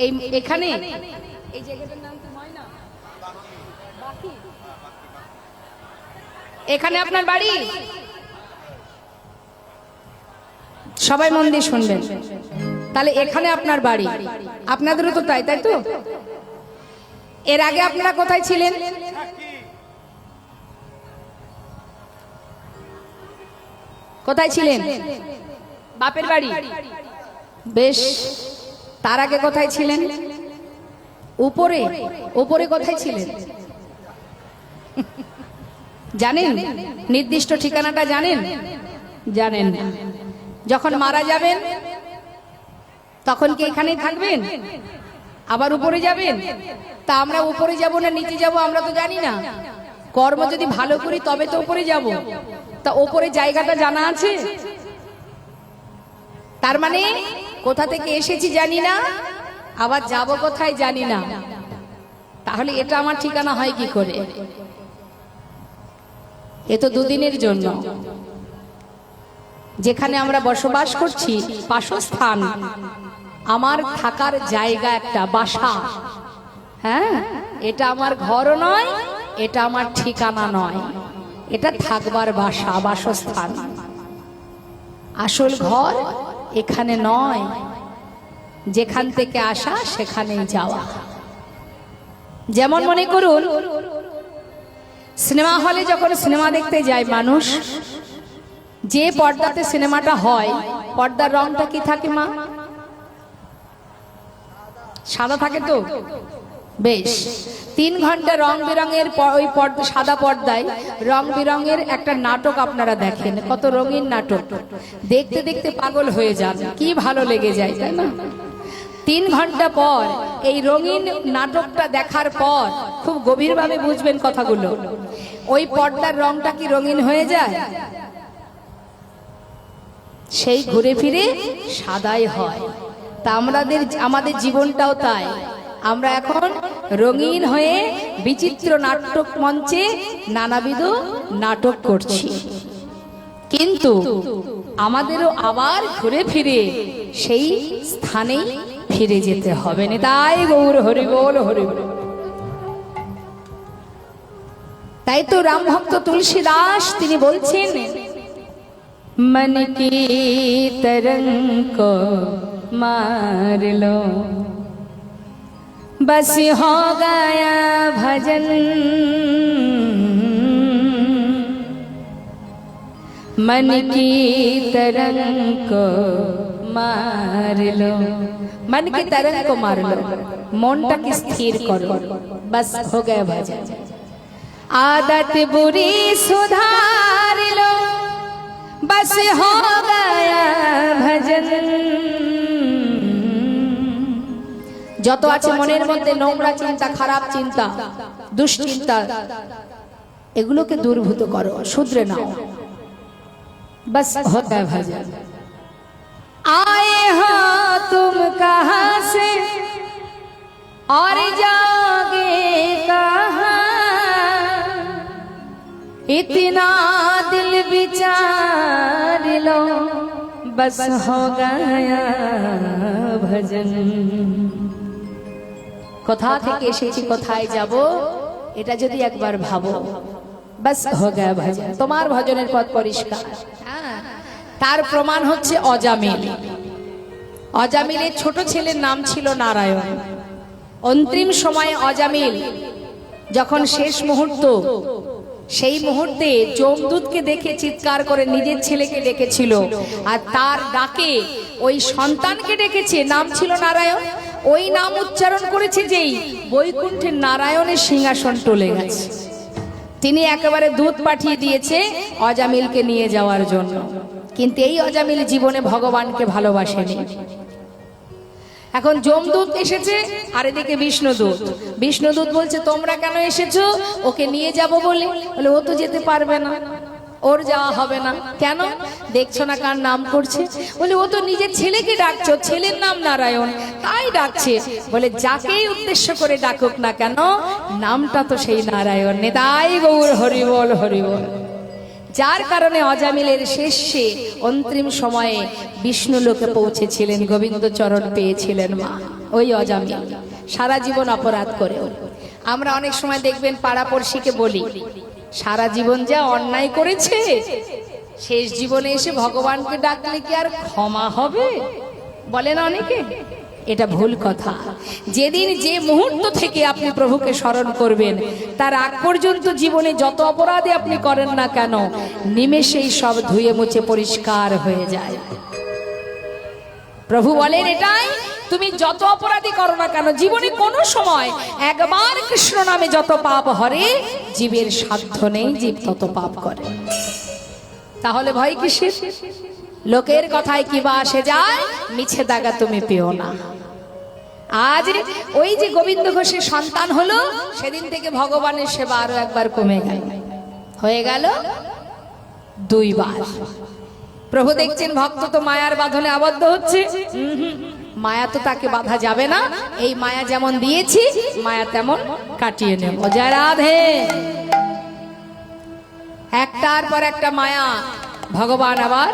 এই এখানে এই জায়গাটার নাম কি ময়না বাকি? এখানে আপনার বাড়ি? সবাই মন দিয়ে শুনবেন। তাহলে এখানে আপনার বাড়ি, আপনাদেরও তো তাই, তাই তো? এর আগে আপনারা কোথায় ছিলেন? কোথায় ছিলেন? বাপের বাড়ি। বেশ, তার আগে কোথায় ছিলেন? উপরে। উপরে কোথায় ছিলেন জানেন? নির্দিষ্ট ঠিকানাটা জানেন? জানেন না। যখন মারা যাবেন তখন কি এখানেই থাকবেন? আবার উপরে যাবেন? তা আমরা উপরে যাব না নিচে যাব আমরা তো জানি না। কর্ম যদি ভালো করি তবে তো উপরে যাব। তা উপরে জায়গাটা জানা আছে? তার মানে কোথা থেকে এসেছি জানি না, আবার যাব কোথায় জানি না। তাহলে এটা আমার ঠিকানা হয় কি করে? এ তো দুদিনের জন্য। যেখানে আমরা বসবাস করছি বাসস্থান, আমার থাকার জায়গা, একটা বাসা। হ্যাঁ, এটা আমার ঘরও নয়, এটা আমার ঠিকানা নয়, এটা থাকবার বাসা, বাসস্থান। আসল ঘর এখানে নয়, যেখান থেকে আসা সেখানেই যাওয়া। যেমন মনে করুন সিনেমা হলে যখন সিনেমা দেখতে যায় মানুষ, যে পর্দাতে সিনেমাটা হয় পর্দার রংটা কি থাকে মা? সাদা থাকে তো? বেশ, 3 ঘন্টা রং বেরঙের ওই সাদা পর্দায় রং বেরঙের একটা নাটক আপনারা দেখেন, কত রঙিন নাটক। দেখতে দেখতে পাগল হয়ে যান, কি ভালো লেগে যায়, তাই না? 3 ঘন্টা পর এই রঙিন নাটকটা দেখার পর খুব গভীরভাবে বুঝবেন কথাগুলো। ওই পর্দার রংটা কি রঙিন হয়ে যায়? সেই ঘুরে ফিরে সাদাই হয়। তা আমাদের জীবনটাও তাই। আমরা এখন রঙিন হয়ে বিচিত্র নাটক মঞ্চে নানাবিধ নাটক করছি, কিন্তু আমাদেরও আবার ঘুরে ফিরে সেই স্থানেই ফিরে যেতে হবে। তাই গৌর হরি বল, হরি বল। তাই তো রাম ভক্ত তুলসী দাস তিনি বলছেন, मन की तरंग को मार लो, बस हो गया भजन, मन की तरंग को मार लो। मन की तरंग को मार लो, मनटाके स्थिर करो, बस हो गया भजन। आदत बुरी सुधार लो, बस हो गया भजन। যত আছে মনের মধ্যে নোংরা চিন্তা, খারাপ চিন্তা, দুশ্চিন্তা, এগুলোকে দূরভূত করো, শুধরে নাও, बस हो गया भजन। आए हो तुम कहां से और जाओगे कहां, इतना दिल विचार लो, बस हो गया भजन। কোথা থেকে এসেছি, কোথায় যাব, এটা যদি একবার ভাবো, बस हो गया भजन। তোমার ভজনের পথ পরিষ্কার। তার প্রমাণ হচ্ছে অজামিল। অজামিলের ছোট ছেলের নাম ছিল নারায়ণ। অন্তিম সময়ে অজামিল যখন শেষ মুহূর্ত, সেই মুহূর্তে যমদূতকে দেখে চিৎকার করে নিজের ছেলেকে ডেকেছিল, আর তার ডাকে ওই সন্তানকে ডেকেছে, নাম ছিল নারায়ণ। ওই নাম উচ্চারণ করেছে যেই, বৈকুণ্ঠের নারায়ণের সিংহাসন টলে গেছে। তিনি একেবারে দূত পাঠিয়ে দিয়েছে অজামিলকে নিয়ে যাওয়ার জন্য, কিন্তু এই অজামিল জীবনে ভগবানকে ভালোবাসেনি। এখন যমদূত এসেছে, আর এদিকে বিষ্ণুদূত। বিষ্ণুদূত বলছে তোমরা কেন এসেছো? ওকে নিয়ে যাব বলে। বলে ও তো যেতে পারবে না, ওর যাওয়া হবে না। কেন? দেখছো না কার নাম করছে? বলে ও তো নিজের ছেলেকে ডাকছো, ছেলের নাম নারায়ণ, তাই ডাকছে। বলে যাকেই উদ্দেশ্য করে ডাকুক না কেন, নামটা তো সেই নারায়ণ। তাই গৌর হরি বল, হরি বল। যার কারণে অজামিলের শেষে অন্তিম সময়ে বিষ্ণু লোকে পৌঁছেছিলেন, গোবিন্দ চরণ পেয়েছিলেন মা। ওই অজামিল সারা জীবন অপরাধ করেও। আমরা অনেক সময় দেখবেন পাড়াপড়শিকে বলি, সারা জীবন যা অন্যায় করেছে, শেষ জীবনে এসে ভগবানকে ডাকলে কি আর ক্ষমা হবে? বলেন অনেকে। এটা ভুল কথা। যেদিন যে মুহূর্ত থেকে আপনি প্রভুকে স্মরণ করবেন, তার আগ পর্যন্ত জীবনে যত অপরাধী আপনি করেন না কেন, নিমেষেই সব ধুয়ে মুছে পরিষ্কার হয়ে যায়। প্রভু বলেন এটাই, তুমি যত অপরাধী করো না কেন, জীবনে কোনো সময় একবার কৃষ্ণ নামে যত পাপ হরে, জীবের সাধ্য নেই জীব তত পাপ করে। তাহলে ভয় কিসের? লোকের কথায় কি বা আসে যায়, মিছে দাগা তুমি পেও না। আজ ওই যে গোবিন্দ ঘোষের সন্তান হলো, সেদিন থেকে ভগবানের সেবা আরো একবার কমে গেল, হয়ে গেল 2 বার। প্রভু দেখছেন ভক্ত তো মায়ার বাঁধনে আবদ্ধ হচ্ছে, মায়া তো তাকে বাঁধা যাবে না, এই মায়া যেমন দিয়েছি মায়া তেমন কাটিয়ে নেব। জয় রাধে। একটার পর একটা মায়া ভগবান আবার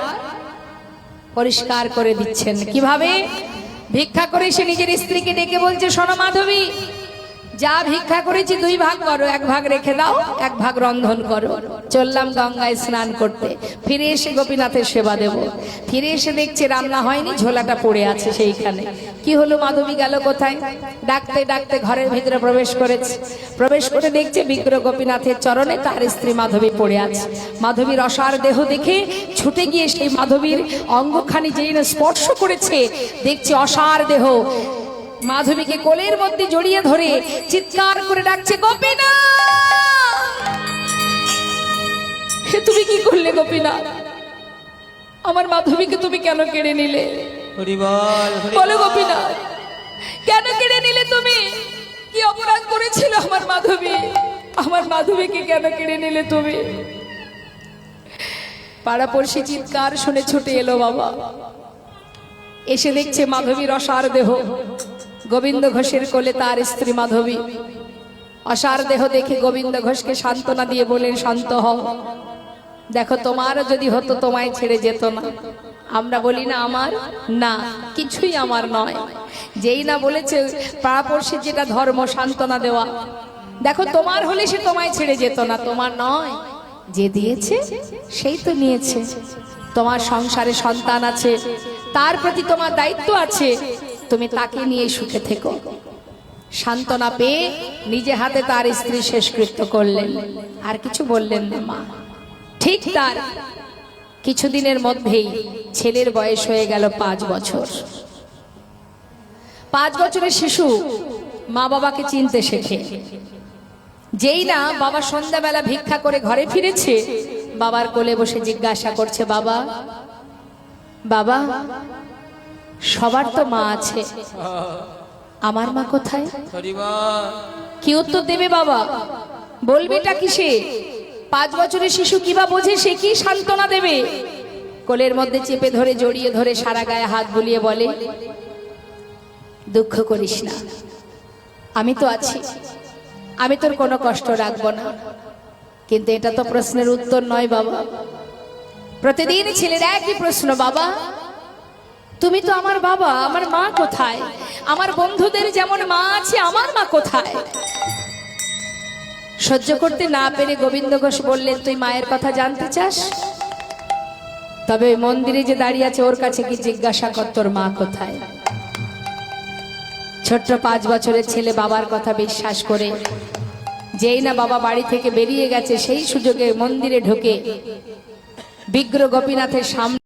পরিষ্কার করে দিচ্ছেন। কিভাবে? ভিক্ষা করে সে নিজের স্ত্রীকে ডেকে বলছে, শোনো মাধবী, যা ভিক্ষা করেছি 2 ভাগ করো, 1 ভাগ রেখে দাও, 1 ভাগ রন্ধন করো। চললাম গঙ্গায় স্নান করতে, ফিরে এসে গোপীনাথের সেবা দেব। ফিরে এসে দেখছে রান্না হয়নি, ঝোলাটা পড়ে আছে সেইখানে। কি হলো, মাধবী গেল কোথায়? ডাকতে ডাকতে ঘরের ভিতরে প্রবেশ করেছে। প্রবেশ করে দেখছে বিগ্রহ গোপীনাথের চরণে তার স্ত্রী মাধবী পড়ে আছে। মাধবীর অসার দেহ দেখে ছুটে গিয়ে সেই মাধবীর অঙ্গখানি যেই না স্পর্শ করেছে, দেখছে অসার দেহ। মাধবীকে কোলের মধ্যে জড়িয়ে ধরে চিৎকার করে ডাকছে, গোপীনাথ, তুমি কি করলে গোপীনাথ? আমার মাধবীকে তুমি কেন কেড়ে নিলে? বলো গোপীনাথ, কেন কেড়ে নিলে তুমি? কি অপরাধ করেছিল আমার মাধবী? আমার মাধবীকে কেন কেড়ে নিলে তুমি? পাড়াপড়শি চিৎকার শুনে ছুটে এলো বাবা। এসে দেখছে মাধবীর অসার দেহ, গোবিন্দ ঘোষের কোলে তার স্ত্রী মাধবী। অসার দেহ দেখে গোবিন্দ ঘোষকে সান্ত্বনা দিয়ে বলেন, শান্ত হও, দেখো তোমার যদি হতো তোমায় ছেড়ে যেত না। আমরা বলি না আমার, না কিছুই আমার নয়। যেই না বলেছে পাড়াপড়শির যেটা ধর্ম, সান্ত্বনা দেওয়া, দেখো তোমার হলে সে তোমায় ছেড়ে যেত না, তোমার নয়। যে দিয়েছে সেই তো নিয়েছে। তোমার সংসারে সন্তান আছে, তার প্রতি তোমার দায়িত্ব আছে, তুমি তাকে নিয়ে সুখে থেকো। সান্ত্বনা পেয়ে নিজে হাতে তার স্ত্রী শেষকৃত্য করলেন, আর কিছু বললেন না মা। ঠিক তার কিছুদিনের মধ্যেই ছেলের বয়স হয়ে গেল 5 বছর। 5 বছরের শিশু মা বাবাকে চিনতে শেখে। যেই না বাবা সন্ধ্যাবেলা ভিক্ষা করে ঘরে ফিরেছে, বাবার কোলে বসে জিজ্ঞাসা করছে, বাবা বাবা, সবার তো মা আছে, আমার মা কোথায়? কি উত্তর দেবে বাবা? বলবেটা কিসে? 5 বছরের শিশু কিবা বোঝে, সে কি সান্ত্বনা দেবে? কোলের মধ্যে চেপে ধরে জড়িয়ে ধরে সারা গায়ে হাত বুলিয়ে বলে, দুঃখ করিস না, আমি তো আছি, আমি তোর কোনো কষ্ট রাখবো না। কিন্তু এটা তো প্রশ্নের উত্তর নয় বাবা। প্রতিদিন ছেলের একই প্রশ্ন, বাবা তুমি তো আমার বাবা, আমার মা কোথায়? আমার বন্ধুদের যেমন মা আছে, আমার মা কোথায়? সহ্য করতে না পেরে গোবিন্দ ঘোষ বললেন, তুই মায়ের কথা জানতে চাস? তবে ওই মন্দিরে যে দাঁড়িয়ে আছে ওর কাছে কি জিজ্ঞাসা কর, তোর মা কোথায়? ছোট্ট 5 বছরের ছেলে বাবার কথা বিশ্বাস করে যেই না বাবা বাড়ি থেকে বেরিয়ে গেছে, সেই সুযোগে মন্দিরে ঢুকে বিগ্রহ গোপীনাথের সামনে